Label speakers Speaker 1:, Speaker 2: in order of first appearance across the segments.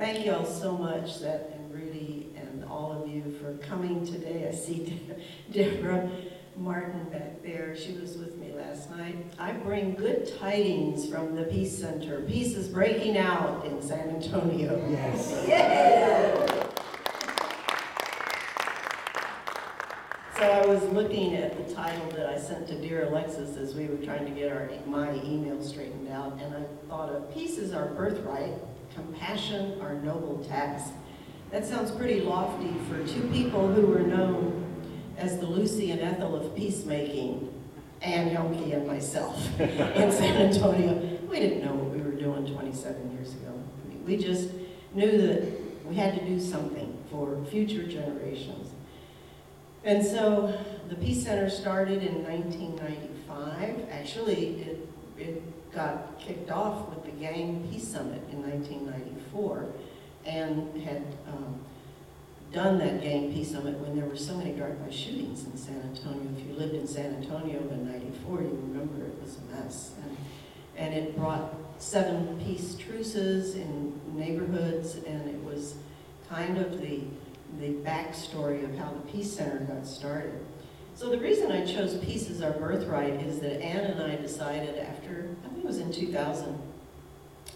Speaker 1: Thank you all so much, Seth and Rudy and all of you for coming today. I see Deborah Martin back there. She was with me last night. I bring good tidings from the Peace Center. Peace is breaking out in San Antonio.
Speaker 2: Yes.
Speaker 1: Yeah. So I was looking at the title that I sent to dear Alexis as we were trying to get my email straightened out, and I thought of peace is our birthright, compassion our noble task. That sounds pretty lofty for two people who were known as the Lucy and Ethel of peacemaking, Ann Helmke and myself in San Antonio. We didn't know what we were doing 27 years ago. We just knew that we had to do something for future generations. And so the Peace Center started in 1995. Actually, it got kicked off with the Gang Peace Summit in 1994 and had done that Gang Peace Summit when there were so many drive-by shootings in San Antonio. If you lived in San Antonio in 94, you remember it was a mess. And it brought 7 peace truces in neighborhoods, and it was kind of the backstory of how the Peace Center got started. So the reason I chose Peace as Our Birthright is that Ann and I decided after, I think it was in 2000,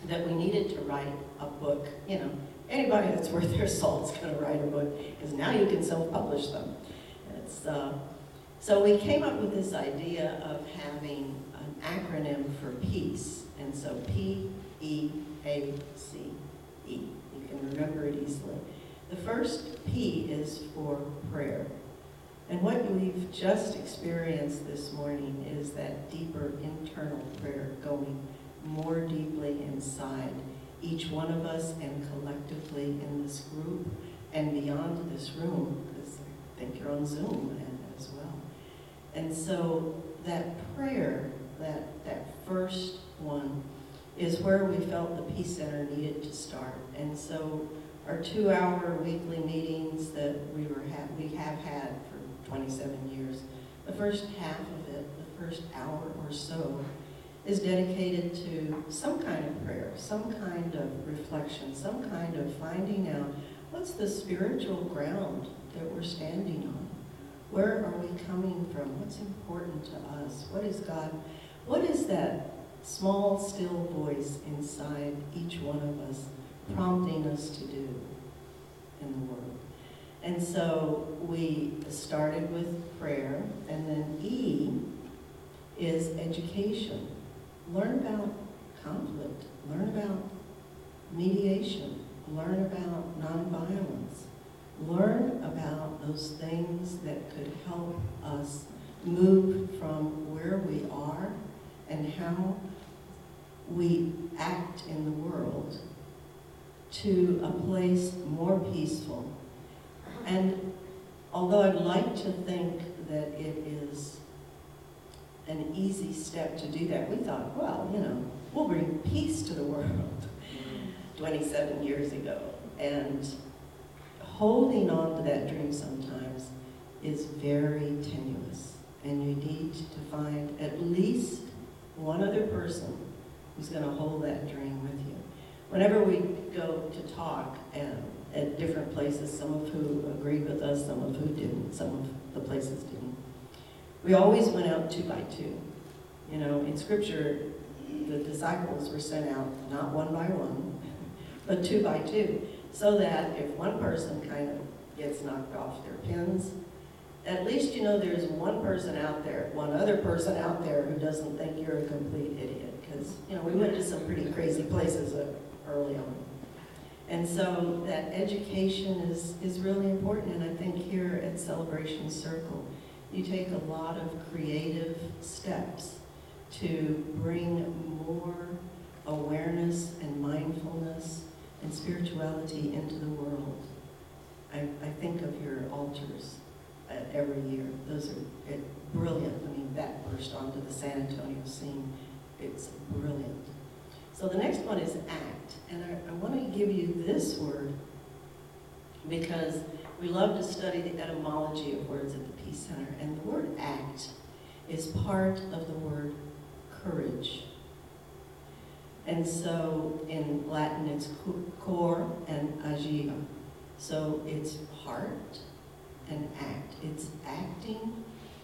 Speaker 1: that we needed to write a book. You know, anybody that's worth their salt is going to write a book, because now you can self-publish them. So we came up with this idea of having an acronym for peace, and so P-E-A-C-E. You can remember it easily. The first P is for prayer. And what we've just experienced this morning is that deeper internal prayer going more deeply inside each one of us and collectively in this group and beyond this room, because I think you're on Zoom as well. And so that prayer, that first one, is where we felt the Peace Center needed to start. And so our 2-hour weekly meetings that we have had for 27 years, the first half of it, the first hour or so, is dedicated to some kind of prayer, some kind of reflection, some kind of finding out what's the spiritual ground that we're standing on. Where are we coming from? What's important to us? What is God? What is that small, still voice inside each one of us prompting us to do in the world? And so we started with prayer, and then E is education. Learn about conflict, learn about mediation, learn about nonviolence, learn about those things that could help us move from where we are and how we act in the world to a place more peaceful. And although I'd like to think that it is an easy step to do that, we thought, well, you know, we'll bring peace to the world 27 years ago. And holding on to that dream sometimes is very tenuous. And you need to find at least one other person who's going to hold that dream with you. Whenever we go to talk at different places, some of who agreed with us, some of who didn't, some of the places didn't, we always went out 2 by 2. You know, in Scripture, the disciples were sent out not 1 by 1, but 2 by 2, so that if one person kind of gets knocked off their pins, at least you know there's one person out there, one other person out there who doesn't think you're a complete idiot. Because, you know, we went to some pretty crazy places early on. And so that education is really important, and I think here at Celebration Circle, you take a lot of creative steps to bring more awareness and mindfulness and spirituality into the world. I think of your altars every year. Those are brilliant. I mean, that burst onto the San Antonio scene. It's brilliant. So the next one is act. And I want to give you this word because we love to study the etymology of words at the Peace Center. And the word act is part of the word courage. And so in Latin it's cor and agio. So it's heart and act. It's acting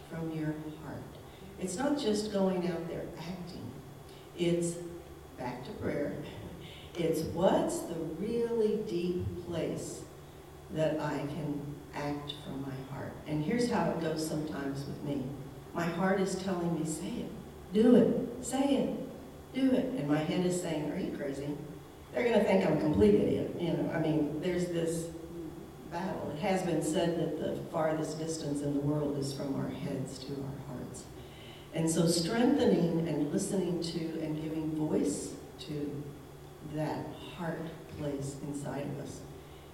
Speaker 1: from your heart. It's not just going out there acting. It's back to prayer. It's what's the really deep place that I can act from my heart. And here's how it goes sometimes with me. My heart is telling me, say it, do it, say it, do it. And my head is saying, are you crazy? They're going to think I'm a complete idiot. There's this battle. It has been said that the farthest distance in the world is from our heads to our hearts. And so strengthening and listening to and giving voice to that heart place inside of us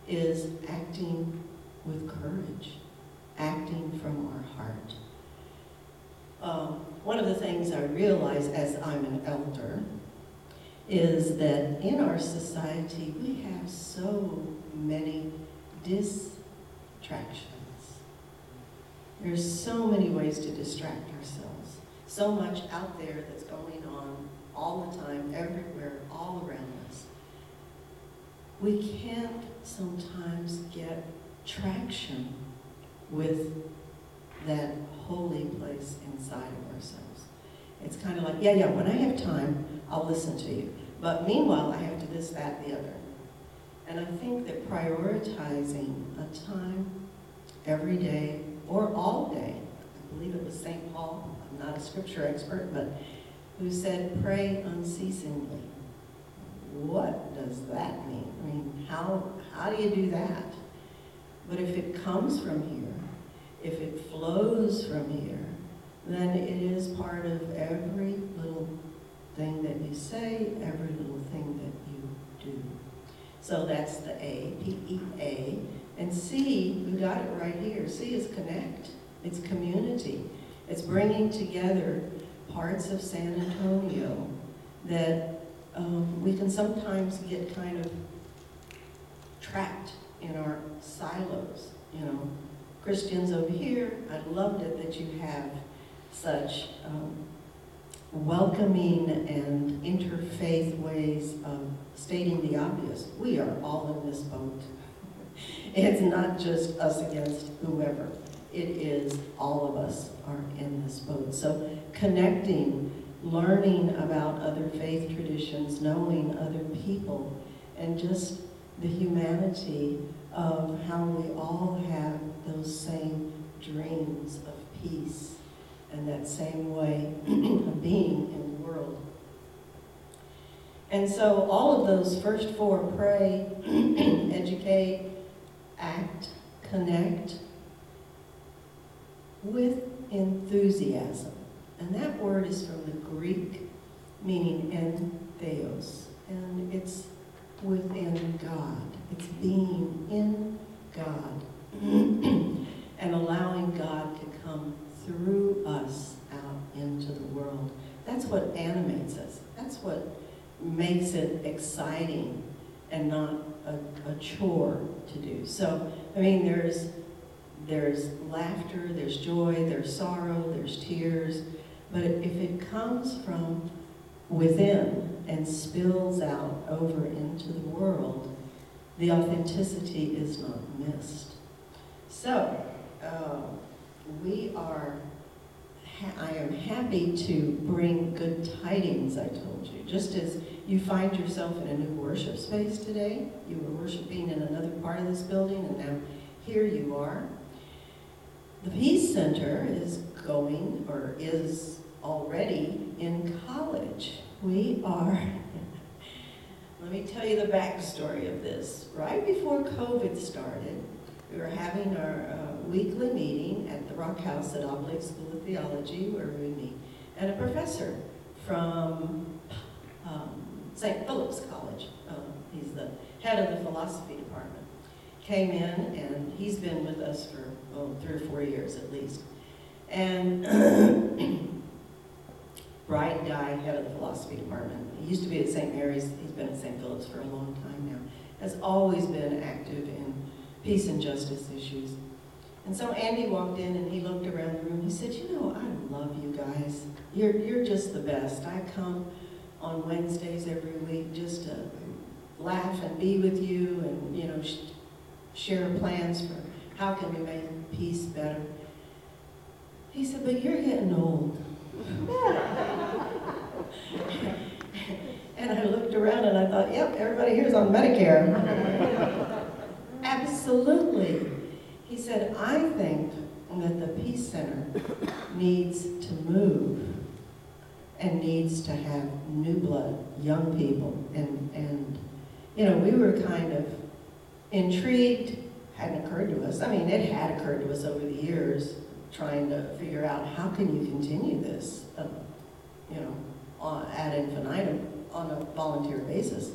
Speaker 1: is acting with courage, acting from our heart. One of the things I realize as I'm an elder is that in our society we have so many distractions. There's so many ways to distract ourselves. So much out there that's going on all the time, everywhere, all around us. We can't sometimes get traction with that holy place inside of ourselves. It's kind of like, yeah, when I have time, I'll listen to you. But meanwhile, I have to this, that, the other. And I think that prioritizing a time every day or all day, I believe it was St. Paul, I'm not a scripture expert, but who said, pray unceasingly. What does that mean? I mean, how do you do that? But if it comes from here, if it flows from here, then it is part of every little thing that you say, every little thing that you do. So that's the A, P-E-A. And C, we got it right here. C is connect. It's community. It's bringing together parts of San Antonio that we can sometimes get kind of trapped in our silos, Christians over here. I loved it that you have such welcoming and interfaith ways of stating the obvious. We are all in this boat. It's not just us against whoever. It is all of us are in this boat. So connecting, learning about other faith traditions, knowing other people, and just the humanity of how we all have those same dreams of peace and that same way of being in the world. And so all of those first four, pray, educate, act, connect, with enthusiasm. And that word is from the Greek, meaning entheos, and it's within God. It's being in God and allowing God to come through us out into the world. That's what animates us. That's what makes it exciting and not a chore to do. So, there's laughter, there's joy, there's sorrow, there's tears, but if it comes from within and spills out over into the world, the authenticity is not missed. So, I am happy to bring good tidings, I told you. Just as you find yourself in a new worship space today, you were worshiping in another part of this building, and now here you are. The Peace Center is going, or is already in college. We are, let me tell you the backstory of this. Right before COVID started, we were having our weekly meeting at the Rock House at Oblate School of Theology, where we meet, and a professor from St. Philip's College, he's the head of the philosophy department, came in, and he's been with us for 3 or 4 years at least. And bright guy, head of the philosophy department. He used to be at St. Mary's. He's been at St. Philip's for a long time now. Has always been active in peace and justice issues. And so Andy walked in and he looked around the room. He said, I love you guys. You're just the best. I come on Wednesdays every week just to laugh and be with you and, you know, share plans for how can we make peace better. He said, but you're getting old. And I looked around and I thought, yep, everybody here's on Medicare. Absolutely. He said, I think that the Peace Center needs to move and needs to have new blood, young people. And you know, we were kind of intrigued, hadn't occurred to us. I mean, it had occurred to us over the years, trying to figure out how can you continue this, you know, ad infinitum on a volunteer basis.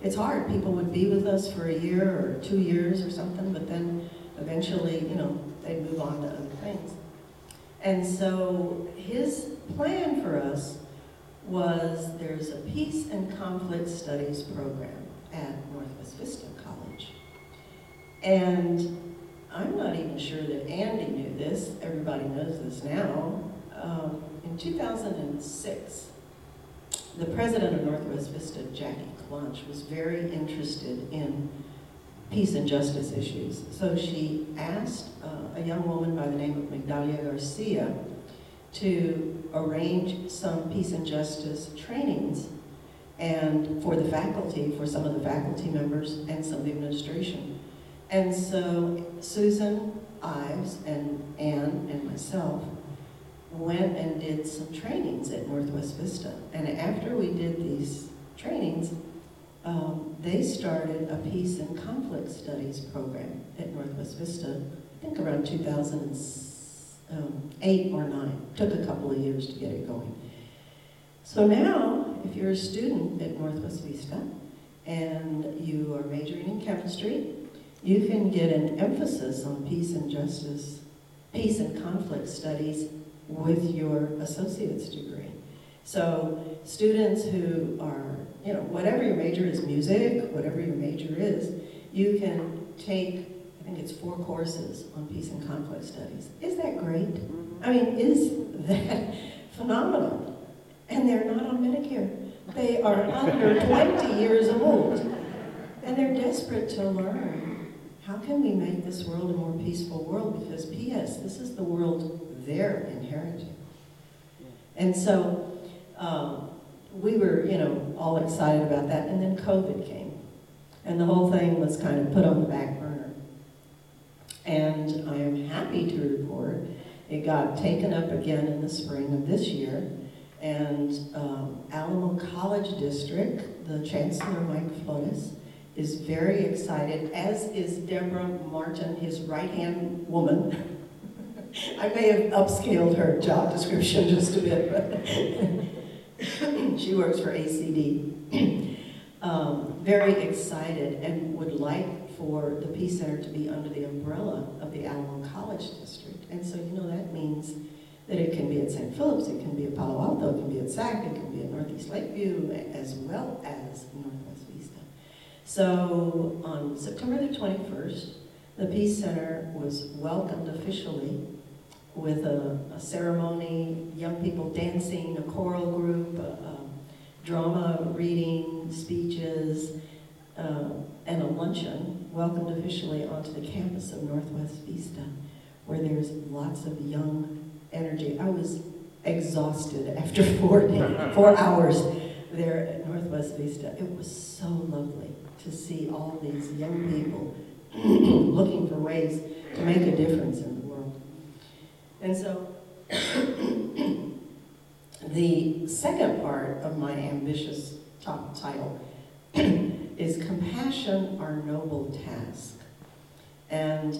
Speaker 1: It's hard. People would be with us for a year or 2 years or something, but then eventually, you know, they'd move on to other things. And so his plan for us was there's a Peace and Conflict Studies program at Northwest Vista College. And I'm not even sure that Andy knew this. Everybody knows this now. In 2006, the president of Northwest Vista, Jackie Clonch, was very interested in peace and justice issues. So she asked a young woman by the name of Migdalia Garcia to arrange some peace and justice trainings and for the faculty, for some of the faculty members and some of the administration. And so Susan Ives and Ann and myself went and did some trainings at Northwest Vista. And after we did these trainings, they started a Peace and Conflict Studies program at Northwest Vista, I think around 2008 or 9. Took a couple of years to get it going. So now, if you're a student at Northwest Vista and you are majoring in chemistry, you can get an emphasis on peace and justice, peace and conflict studies with your associate's degree. So students who are, you know, whatever your major is, music, whatever your major is, you can take, I think it's 4 courses on peace and conflict studies. Is that great? I mean, is that phenomenal? And they're not on Medicare. They are under 20 years old. And they're desperate to learn, how can we make this world a more peaceful world? Because P.S., this is the world they're inheriting. And so we were, you know, all excited about that. And then COVID came. And the whole thing was kind of put on the back burner. And I am happy to report it got taken up again in the spring of this year. And Alamo College District, the Chancellor, Mike Flores, is very excited, as is Deborah Martin, his right-hand woman. I may have upscaled her job description just a bit, but she works for ACD. Very excited and would like for the Peace Center to be under the umbrella of the Alamo College District. And so, you know, that means that it can be at St. Philip's, it can be at Palo Alto, it can be at SAC, it can be at Northeast Lakeview, as well as Northwest Vista. So on September the 21st, the Peace Center was welcomed officially with a ceremony, young people dancing, a choral group, drama, reading, speeches, and a luncheon, welcomed officially onto the campus of Northwest Vista, where there's lots of young energy. I was exhausted after 4 hours there at Northwest Vista. It was so lovely to see all these young people looking for ways to make a difference in the world. And so the second part of my ambitious top title is Compassion, Our Noble Task. And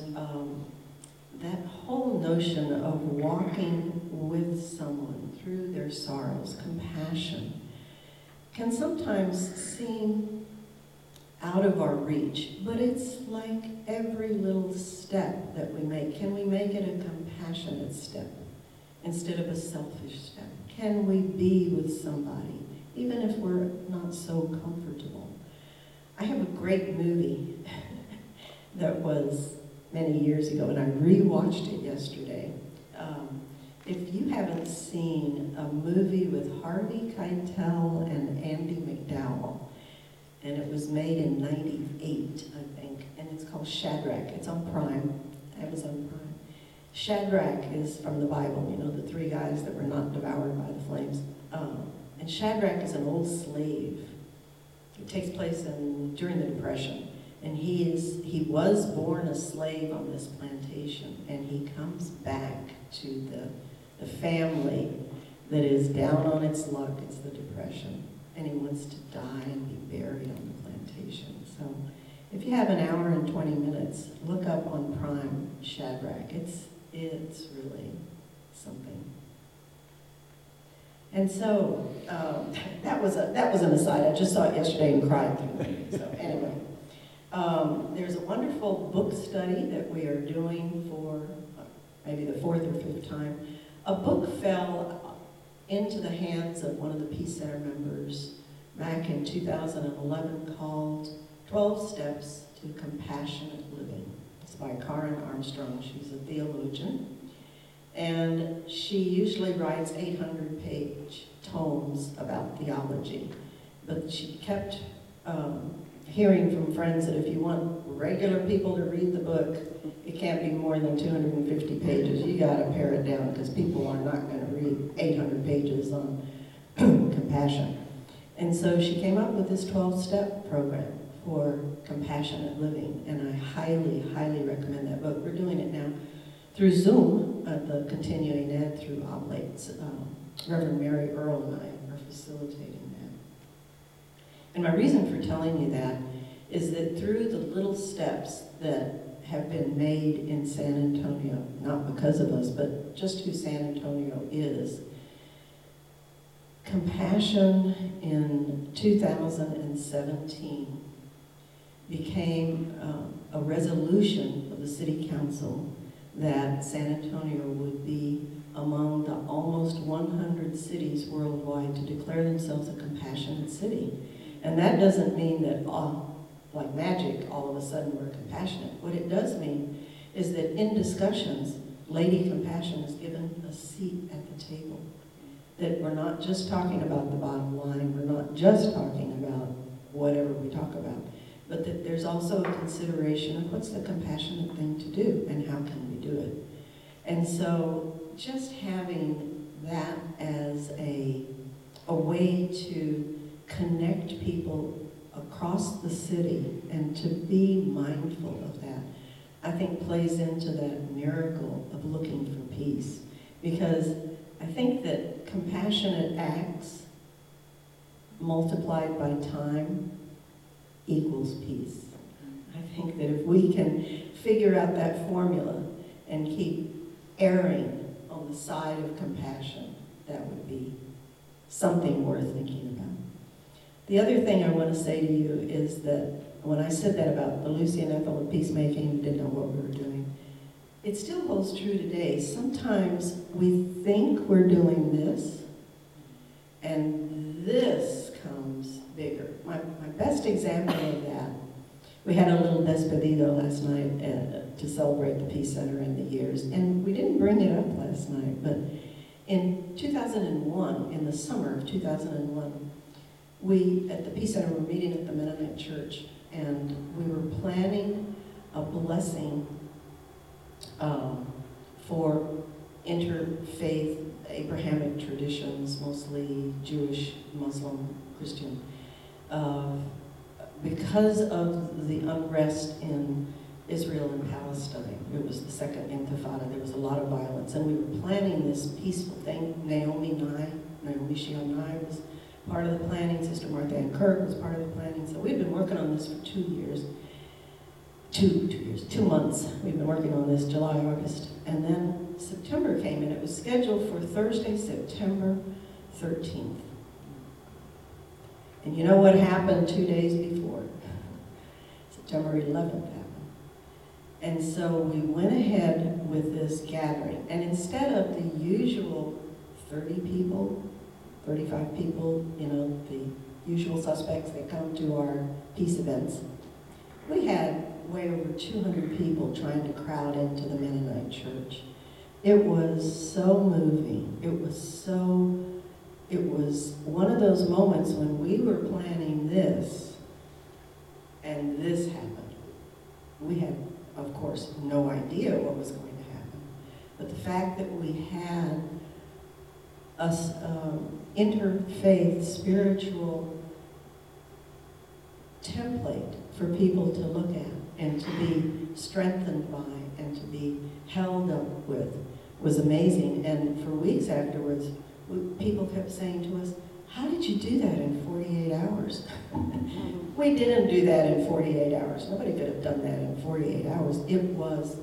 Speaker 1: that whole notion of walking with someone through their sorrows, compassion, can sometimes seem out of our reach, but it's like every little step that we make. Can we make it a compassionate step instead of a selfish step? Can we be with somebody, even if we're not so comfortable? I have a great movie that was many years ago, and I rewatched it yesterday. if you haven't seen a movie with Harvey Keitel and Andy McDowell, and it was made in '98, I think, and it's called Shadrach. It's on Prime, Amazon Prime. Shadrach is from the Bible, you know, the three guys that were not devoured by the flames. And Shadrach is an old slave. It takes place during the Depression. And he was born a slave on this plantation, and he comes back to the family that is down on its luck. It's the Depression. And he wants to die and be buried on the plantation. So if you have an hour and 20 minutes, look up on Prime Shadrach. It's really something. And so that was an aside. I just saw it yesterday and cried through it. So anyway, there's a wonderful book study that we are doing for maybe the fourth or fifth time. A book fell into the hands of one of the Peace Center members back in 2011 called 12 Steps to Compassionate Living. It's by Karen Armstrong. She's a theologian. And she usually writes 800-page tomes about theology. But she kept hearing from friends that if you want regular people to read the book, it can't be more than 250 pages. You got to pare it down because people are not going to read 800 pages on compassion. And so she came up with this 12-step program for compassionate living, and I highly, highly recommend that book. We're doing it now through Zoom, the continuing ed through Oblates. Reverend Mary Earl and I are facilitating that. And my reason for telling you that is that through the little steps that have been made in San Antonio, not because of us, but just who San Antonio is, compassion in 2017 became a resolution of the City Council that San Antonio would be among the almost 100 cities worldwide to declare themselves a compassionate city. And that doesn't mean that, like magic, all of a sudden we're compassionate. What it does mean is that in discussions, Lady Compassion is given a seat at the table. That we're not just talking about the bottom line, we're not just talking about whatever we talk about, but that there's also a consideration of what's the compassionate thing to do and how can we do it. And so just having that as a way to connect people across the city and to be mindful of that, I think plays into that miracle of looking for peace. Because I think that compassionate acts multiplied by time equals peace. I think that if we can figure out that formula and keep erring on the side of compassion, that would be something worth thinking about. The other thing I want to say to you is that when I said that about the Lucy and Ethel of peacemaking, didn't know what we were doing, it still holds true today. Sometimes we think we're doing this, and this comes bigger. My best example of that, we had a little despedido last night to celebrate the Peace Center and the years, and we didn't bring it up last night, but in 2001, in the summer of 2001, we at the Peace Center were meeting at the Mennonite Church, and we were planning a blessing for interfaith Abrahamic traditions, mostly Jewish, Muslim, Christian, because of the unrest in Israel and Palestine. It was the second Intifada. There was a lot of violence, and we were planning this peaceful thing. Naomi Shion Nye was part of the planning. Sister Martha Ann Kirk was part of the planning. So we've been working on this for 2 years. 2 months. We've been working on this, July, August. And then September came, and it was scheduled for Thursday, September 13th. And you know what happened 2 days before? September 11th happened. And so we went ahead with this gathering. And instead of the usual 30 people, 35 people, you know, the usual suspects that come to our peace events, we had way over 200 people trying to crowd into the Mennonite church. It was so moving. It was one of those moments when we were planning this, and this happened. We had, of course, no idea what was going to happen. But the fact that we had a interfaith spiritual template for people to look at and to be strengthened by and to be held up with was amazing. And for weeks afterwards, people kept saying to us, "How did you do that in 48 hours?" We didn't do that in 48 hours. Nobody could have done that in 48 hours. It was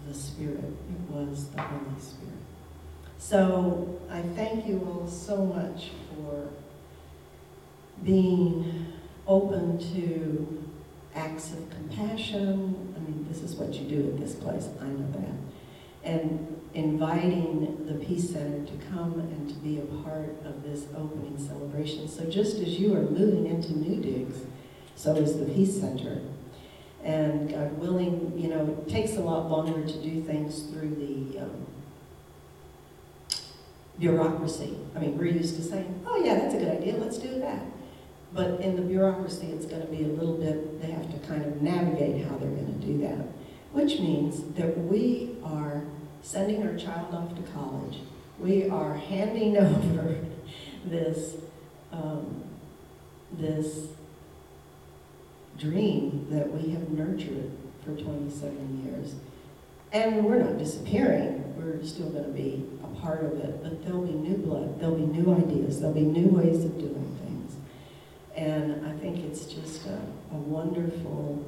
Speaker 1: the Spirit. It was the Holy Spirit. So I thank you all so much for being open to acts of compassion. I mean, this is what you do at this place, I know that. And inviting the Peace Center to come and to be a part of this opening celebration. So just as you are moving into new digs, so is the Peace Center. And God willing, you know, it takes a lot longer to do things through the bureaucracy. I mean, we're used to saying, oh yeah, that's a good idea, let's do that. But in the bureaucracy, it's going to be a little bit, they have to kind of navigate how they're going to do that. Which means that we are sending our child off to college. We are handing over this, this dream that we have nurtured for 27 years. And we're not disappearing. We're still going to be a part of it, but there'll be new blood, there'll be new ideas, there'll be new ways of doing things. And I think it's just a wonderful,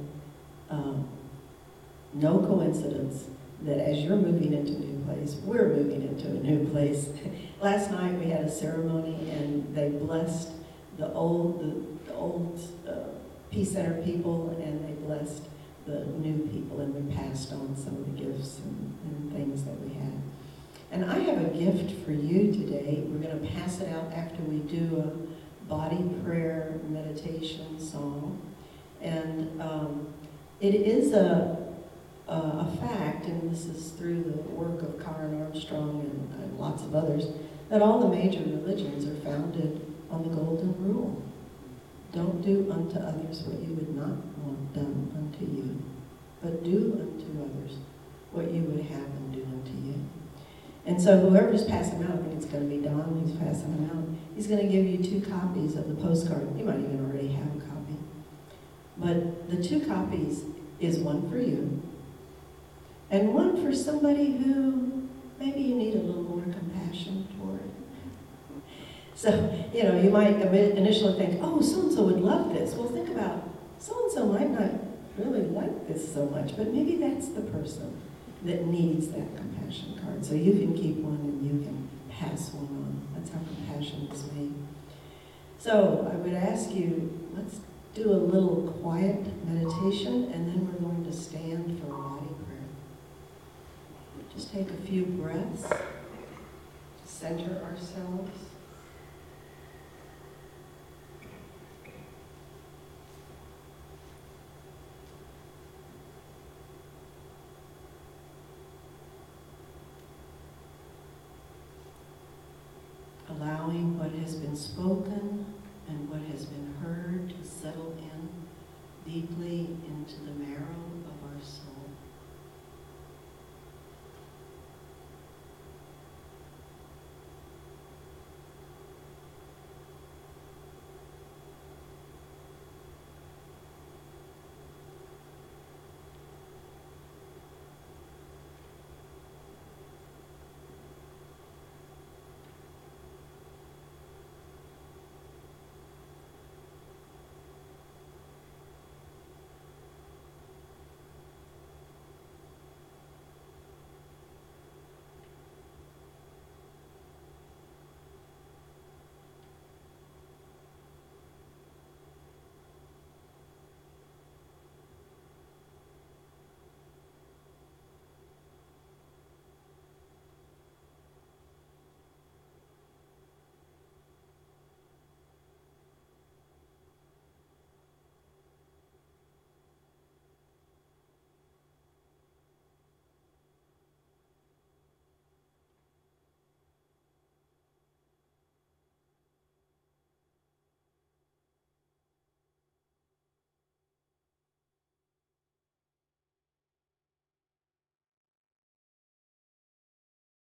Speaker 1: no coincidence that as you're moving into a new place, we're moving into a new place. Last night we had a ceremony and they blessed the old Peace Center people, and they blessed the new people, and we passed on some of the gifts and things that we had. And I have a gift for you today. We're going to pass it out after we do a body prayer meditation song. And it is a fact, and this is through the work of Karen Armstrong and lots of others, that all the major religions are founded on the golden rule. Don't do unto others what you would not want done unto you, but do unto others what you would have them do unto you. And so whoever's passing out, I think it's going to be Don who's passing them out, he's going to give you 2 copies of the postcard. You might even already have a copy. But the 2 copies is one for you, and one for somebody who maybe you need a little more compassion toward. So, you know, you might initially think, oh, so-and-so would love this. Well, think about, so-and-so might not really like this so much, but maybe that's the person that needs that compassion card. So you can keep one and you can pass one on. That's how compassion is made. So I would ask you, let's do a little quiet meditation, and then we're going to stand for a body prayer. Just take a few breaths, center ourselves. Allowing what has been spoken and what has been heard to settle in deeply into the marrow of our soul.